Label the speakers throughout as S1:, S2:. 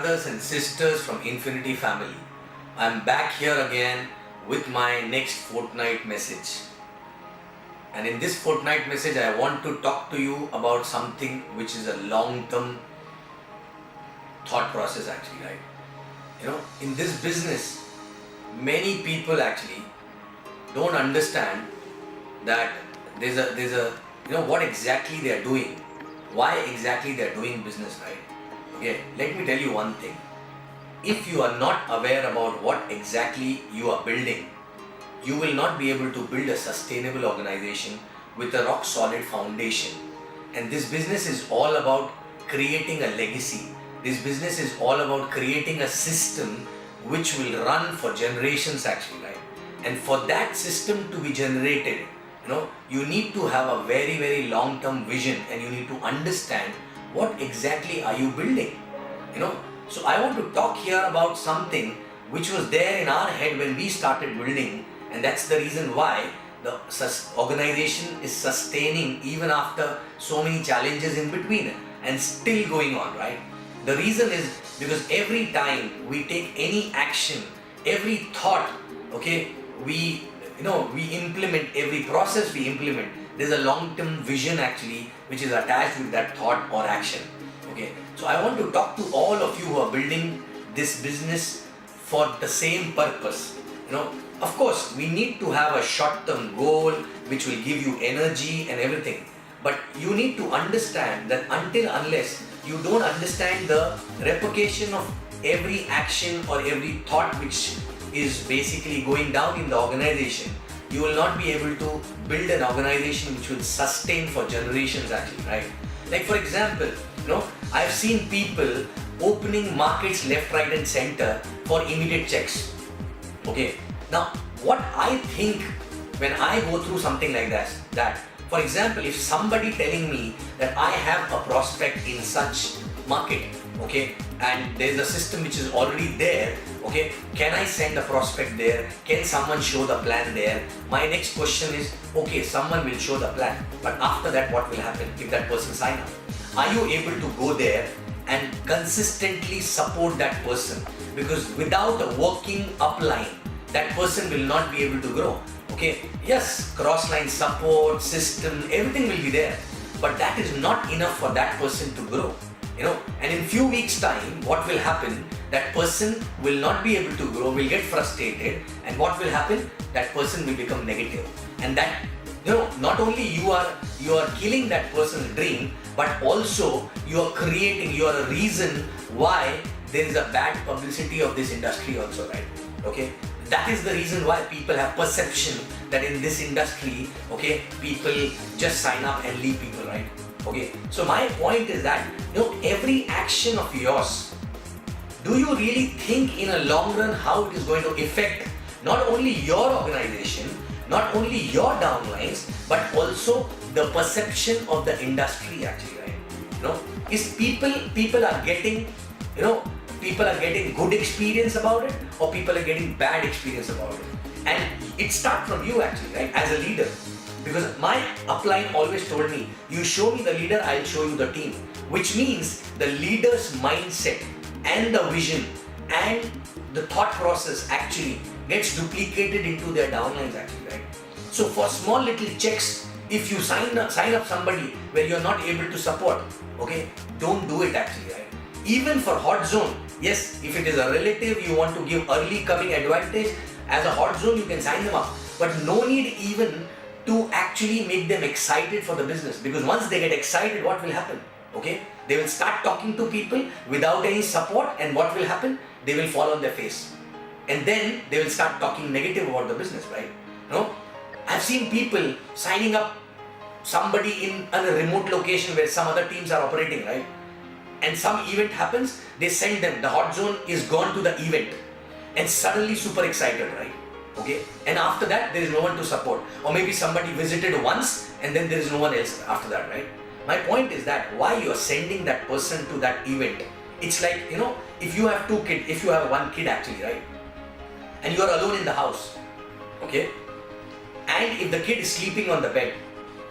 S1: brothers and sisters from Infiniti family. I'm back here again with my next fortnight message. And in this fortnight message, I want to talk to you about something which is a long-term thought process actually, right? In this business, many people actually don't understand that there's a what exactly they are doing, why exactly they are doing business, right? Okay, let me tell you one thing. If you are not aware about what exactly you are building, you will not be able to build a sustainable organization with a rock solid foundation. And this business is all about creating a legacy. This business is all about creating a system which will run for generations actually, right? And for that system to be generated, you need to have a very, very long-term vision, and you need to understand what exactly are you building. So I want to talk here about something which was there in our head when we started building, and that's the reason why the organization is sustaining even after so many challenges in between and still going on, right? The reason is because every time we take any action, every thought, okay, we implement, every process we implement, there's a long-term vision actually which is attached with that thought or action. Okay, so I want to talk to all of you who are building this business for the same purpose. Of course, we need to have a short-term goal which will give you energy and everything. But you need to understand that unless you don't understand the repercussion of every action or every thought which is basically going down in the organization, you will not be able to build an organization which will sustain for generations actually, right? Like for example, I've seen people opening markets left, right and center for immediate checks. Okay, now what I think when I go through something like that for example, if somebody telling me that I have a prospect in such market, okay, and there's a system which is already there, okay, can I send a prospect there? Can someone show the plan there? My next question is, okay, someone will show the plan, but after that what will happen if that person sign up? Are you able to go there and consistently support that person? Because without a working upline, that person will not be able to grow. Okay, yes, cross-line support, system, everything will be there, but that is not enough for that person to grow. And in few weeks time, what will happen? That person will not be able to grow, will get frustrated, and what will happen? That person will become negative. And that, not only you are killing that person's dream, but also you are a reason why there is a bad publicity of this industry also, right? Okay. That is the reason why people have perception that in this industry, okay, people just sign up and leave people, right? Okay, so my point is that, every action of yours, do you really think in a long run how it is going to affect not only your organization, not only your downlines, but also the perception of the industry actually, right? Is people are getting, people are getting good experience about it, or people are getting bad experience about it. And it starts from you actually, right, as a leader. Because my upline always told me, you show me the leader, I'll show you the team. Which means the leader's mindset and the vision and the thought process actually gets duplicated into their downlines actually, right? So for small little checks, if you sign up somebody where you're not able to support, okay, don't do it actually, right? Even for hot zone, yes, if it is a relative, you want to give early coming advantage, as a hot zone you can sign them up, but no need even to actually make them excited for the business, because once they get excited, what will happen? Okay, they will start talking to people without any support, and what will happen? They will fall on their face, and then they will start talking negative about the business, right? I've seen people signing up somebody in a remote location where some other teams are operating, right? And some event happens, they send them, the hot zone is gone to the event, and suddenly super excited, right? Okay, and after that there is no one to support, or maybe somebody visited once and then there is no one else after that, right? My point is that why you are sending that person to that event, it's like, if you have two kids, if you have one kid actually, right, and you are alone in the house, okay, and if the kid is sleeping on the bed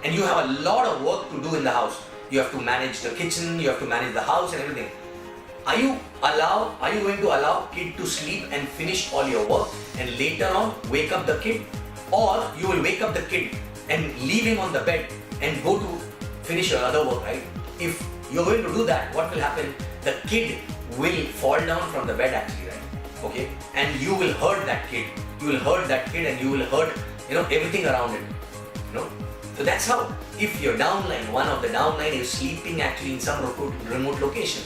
S1: and you have a lot of work to do in the house, you have to manage the kitchen, you have to manage the house and everything. Are you going to allow kid to sleep and finish all your work and later on wake up the kid? Or you will wake up the kid and leave him on the bed and go to finish your other work, right? If you're going to do that, what will happen? The kid will fall down from the bed actually, right? Okay? And you will hurt that kid. You will hurt that kid and you will hurt, everything around it. So that's how. If your downline, one of the downline is sleeping actually in some remote location,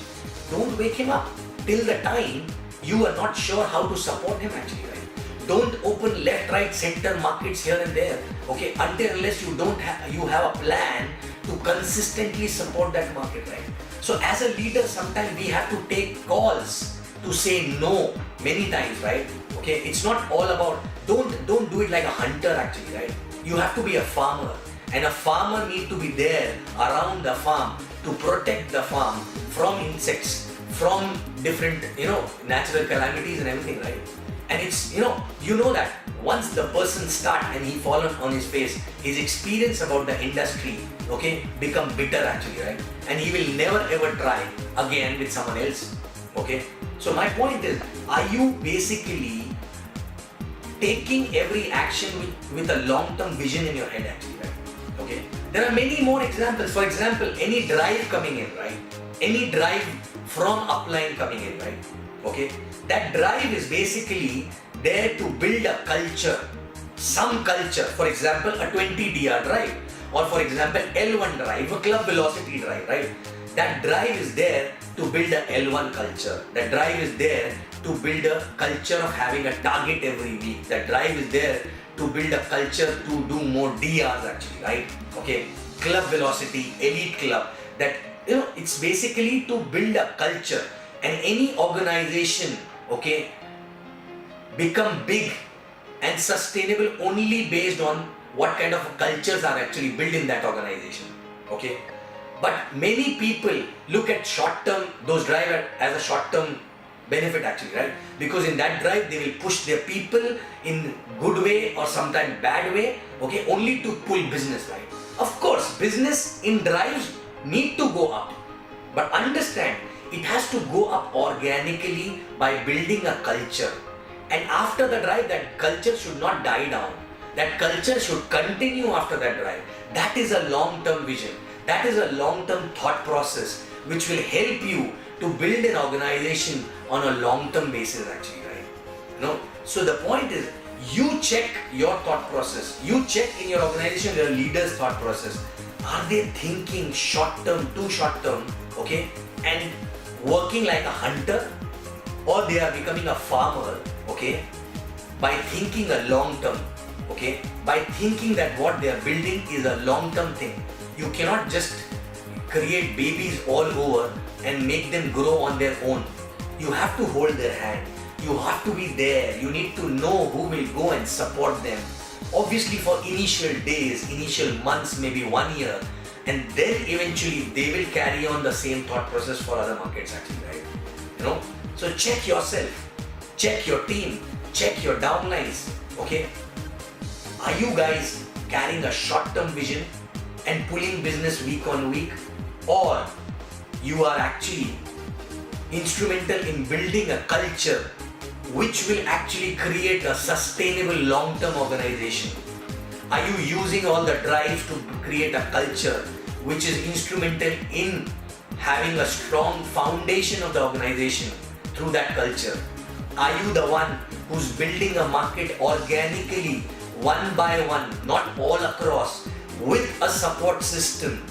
S1: don't wake him up till the time you are not sure how to support him actually, right? Don't open left, right, center markets here and there, okay? Until unless you have a plan to consistently support that market, right? So as a leader, sometimes we have to take calls to say no many times, right? Okay, it's not all about, don't do it like a hunter actually, right? You have to be a farmer, and a farmer needs to be there around the farm to protect the farm from insects, from different, natural calamities and everything, right? And it's, that once the person starts and he falls on his face, his experience about the industry, okay, become bitter actually, right? And he will never ever try again with someone else, okay? So my point is, are you basically taking every action with a long-term vision in your head actually, right? Okay? There are many more examples. For example, any drive coming in, right? Any drive from upline coming in, right? Okay? That drive is basically there to build a culture, some culture. For example, a 20 DR drive, or for example, L1 drive, a club velocity drive, right? That drive is there to build a L1 culture. That drive is there to build a culture of having a target every week. That drive is there to build a culture to do more DRs actually, right? Okay, club velocity, elite club. That, it's basically to build a culture. And any organization, okay, become big and sustainable only based on what kind of cultures are actually built in that organization, okay? But many people look at short-term, those drive as a short-term benefit actually, right? Because in that drive, they will push their people in good way or sometimes bad way, okay, only to pull business, right? Of course, business in drives need to go up, but understand, it has to go up organically by building a culture. And after the drive, that culture should not die down. That culture should continue after that drive. That is a long-term vision. That is a long-term thought process which will help you to build an organization on a long-term basis actually, right? So the point is, you check your thought process. You check in your organization, your leader's thought process. Are they thinking short-term, too short-term, okay? And working like a hunter, or they are becoming a farmer, okay, by thinking a long term, okay, by thinking that what they are building is a long term thing. You cannot just create babies all over and make them grow on their own. You have to hold their hand. You have to be there. You need to know who will go and support them. Obviously for initial days, initial months, maybe 1 year, and then eventually they will carry on the same thought process for other markets actually, right? So check yourself, check your team, check your downlines, okay? Are you guys carrying a short-term vision and pulling business week on week, or you are actually instrumental in building a culture which will actually create a sustainable long-term organization? Are you using all the drives to create a culture which is instrumental in having a strong foundation of the organization through that culture? Are you the one who's building a market organically, one by one, not all across, with a support system?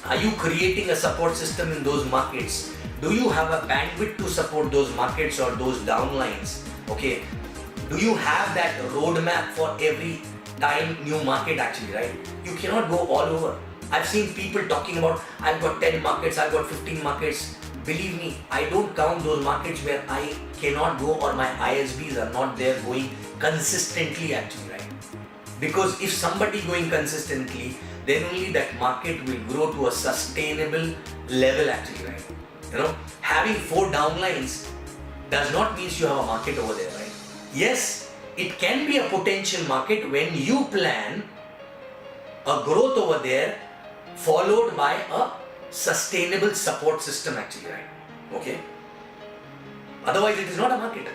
S1: Are you creating a support system in those markets? Do you have a bandwidth to support those markets or those downlines? Okay. Do you have that roadmap for every time new market actually, right? You cannot go all over. I've seen people talking about, I've got 10 markets, I've got 15 markets. Believe me, I don't count those markets where I cannot go or my ISBs are not there going consistently actually, right? Because if somebody going consistently, then only that market will grow to a sustainable level actually, right? Having 4 downlines does not mean you have a market over there, right? Yes, it can be a potential market when you plan a growth over there followed by a sustainable support system actually, right? Okay. Otherwise, it is not a market.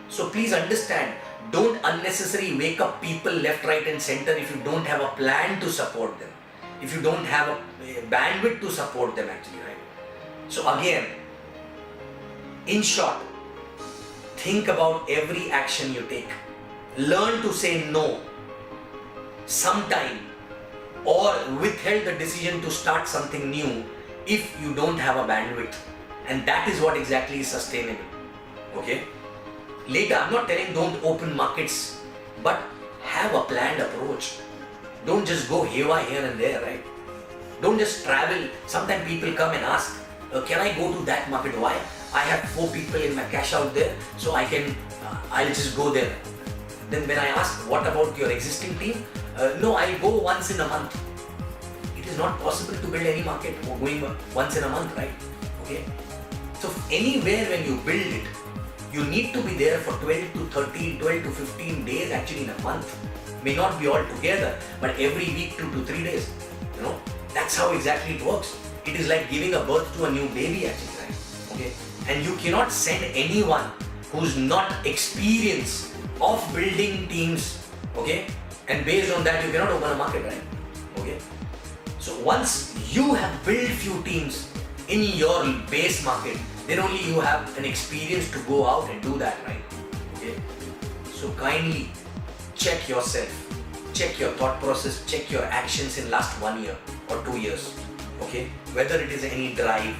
S1: So please understand, don't unnecessarily wake up people left, right and center if you don't have a plan to support them. If you don't have a bandwidth to support them actually, right? So again, in short, think about every action you take. Learn to say no sometime, or withhold the decision to start something new if you don't have a bandwidth. And that is what exactly is sustainable. Okay? Later, I'm not telling don't open markets, but have a planned approach. Don't just go haywire here and there, right? Don't just travel. Sometimes people come and ask, can I go to that market? Why? I have 4 people in my cash out there, so I'll just go there. Then when I ask, what about your existing team? No, I'll go once in a month. It is not possible to build any market going once in a month, right? Okay. So anywhere when you build it, you need to be there for 12 to 13, 12 to 15 days actually in a month. May not be all together, but every week 2 to 3 days. You know, that's how exactly it works. It is like giving a birth to a new baby actually, right? Okay. And you cannot send anyone who's not experienced of building teams, okay? And based on that, you cannot open a market, right? Okay. So once you have built few teams in your base market, then only you have an experience to go out and do that, right? Okay. So kindly check yourself, check your thought process, check your actions in last 1 year or 2 years. Okay. Whether it is any drive,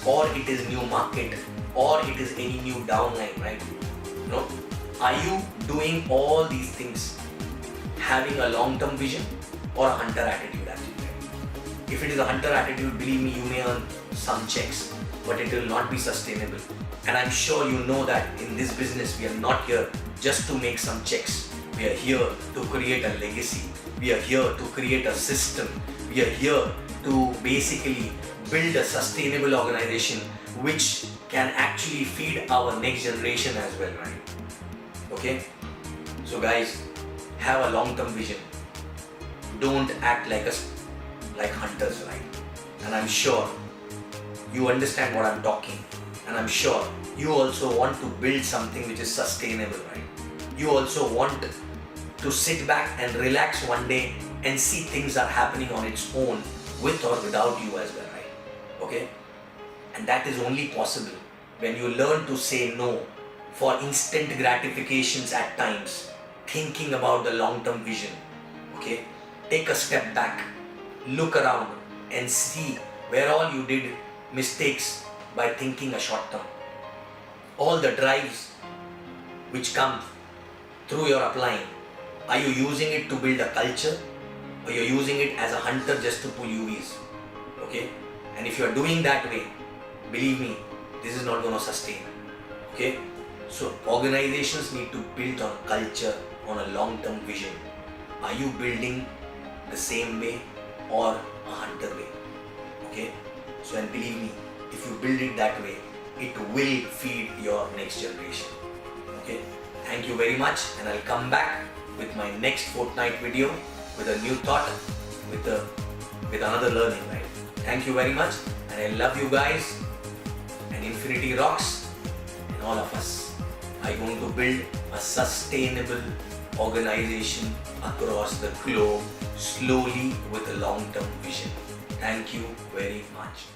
S1: or it is new market, or it is any new downline, right? You know, are you doing all these things having a long-term vision or a hunter attitude actually, right? If it is a hunter attitude, believe me, you may earn some checks, but it will not be sustainable. And I'm sure you know that in this business, we are not here just to make some checks. We are here to create a legacy. We are here to create a system. We are here to basically build a sustainable organization which can actually feed our next generation as well, right? Okay? So guys, have a long-term vision. Don't act like hunters, right? And I'm sure you understand what I'm talking. And I'm sure you also want to build something which is sustainable, right? You also want to sit back and relax one day and see things are happening on its own with or without you as well, right? Okay? And that is only possible when you learn to say no for instant gratifications at times, thinking about the long-term vision. Okay? Take a step back, look around and see where all you did mistakes by thinking a short term. All the drives which come through your applying, are you using it to build a culture, or you're using it as a hunter just to pull UVs? Okay? And if you're doing that way, believe me, this is not going to sustain. Okay? So organizations need to build on culture, on a long-term vision. Are you building the same way or a hunter way? Okay? So, and believe me, if you build it that way, it will feed your next generation. Okay? Thank you very much, and I'll come back with my next fortnight video with a new thought, with another learning, right? Thank you very much, and I love you guys, and Infiniti rocks, and all of us are going to build a sustainable organization across the globe slowly with a long-term vision. Thank you very much.